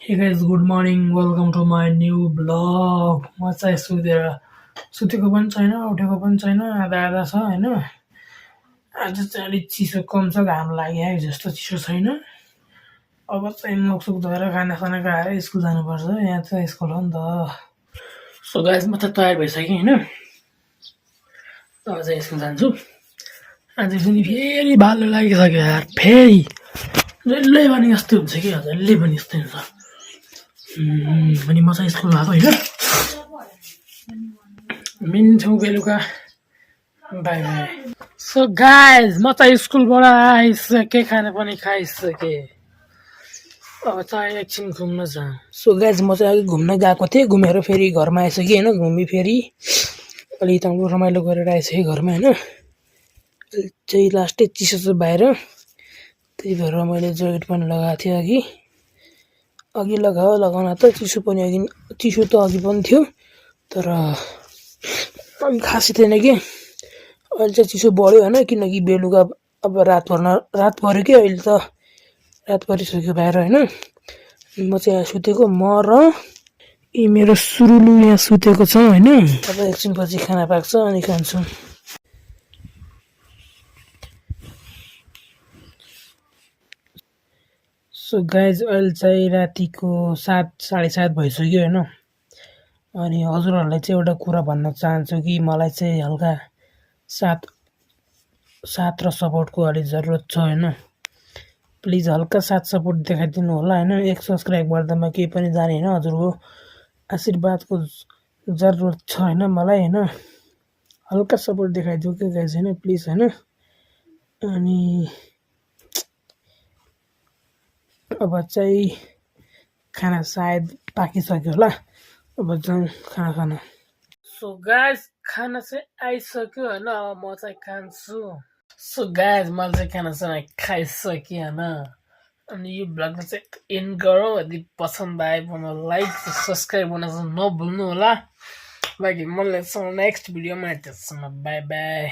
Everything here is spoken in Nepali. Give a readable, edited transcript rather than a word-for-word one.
Hey guys, good morning. Welcome to my new vlog. म चाहिँ सुतेको पनि छैन, उठेको पनि छैन, आधा आधा छ होइन। आज चाहिँ अलिक चिसो कम छ, घाम लागिआयो जस्तो चिसो छैन। अब चाहिँ मुखसुख धोएर खानासाना खाएर स्कुल जानुपर्छ। यहाँ चाहिँ स्कुल हो नि त। सो गाइस म त तयार भइसकेँ होइन। अब चाहिँ स्कुल जान्छु। आज पनि फेरि भालो लागिसक्यो यार, फेरि जहिले पनि यस्तो हुन्छ कि जहिले पनि यस्तै हुन्छ। अनि म चाहिँ स्कुल गएको होइन। मिल्छौँ बेलुका, बाई बाई। सो गाइज म चाहिँ स्कुलबाट आइसकेँ, खाना पनि खाइसकेँ। अब चाहिँ एकछिन घुम्न जाऊँ। सो गाइज म चाहिँ अघि घुम्न गएको थिएँ, घुमेर फेरि घरमा आइसकेँ होइन। घुमी फेरि अलि तङ्गो रमाइलो गरेर आइसकेँ घरमा होइन। चाहिँ लास्टै चिसो छ बाहिर, त्यही भएर मैले ज्याकेट पनि लगाएको थिएँ अघि लगाउन त चिसो त अघि पनि थियो, तर अलि खासै थिएन कि। अहिले चाहिँ चिसो बढ्यो होइन, किनकि बेलुका अब रात पऱ्यो कि अहिले त रात परिसक्यो बाहिर होइन। म चाहिँ यहाँ सुतेको, म र यी मेरो सुरुलु यहाँ सुतेको छ होइन। अब एकछिनपछि खाना पाक्छ अनि खान्छौँ। सो गाइज अहिले चाहिँ रातिको 7:30 भइसक्यो होइन। अनि हजुरहरूलाई चाहिँ एउटा कुरा भन्न चाहन्छु कि मलाई चाहिँ हल्का साथ र सपोर्टको अलिक जरुरत छ होइन। प्लिज हल्का साथ सपोर्ट देखाइदिनु होला होइन। 1 सब्सक्राइब गर्दामा केही पनि जाने होइन, हजुरको आशीर्वादको जरुरत छ होइन मलाई होइन। हल्का सपोर्ट देखाइदियो कि गाइज होइन, प्लिज होइन। अनि अब चाहिँ खाना सायद पाकिसक्यो होला, अब जाउँ खाना खान। सो गाइज खाना चाहिँ आइसक्यो होइन, अब म चाहिँ खान्छु। सो गाइज मैले चाहिँ खानासाना खाइसकेँ होइन। अनि यो भ्लगमा चाहिँ एन्ड गरौँ। यदि पसन्द आयो भने लाइक सब्सक्राइब गर्न चाहिँ नभुल्नु होला। बाँकी मलाई नेक्स्ट भिडियोमा, त्यसमा बाई बाई।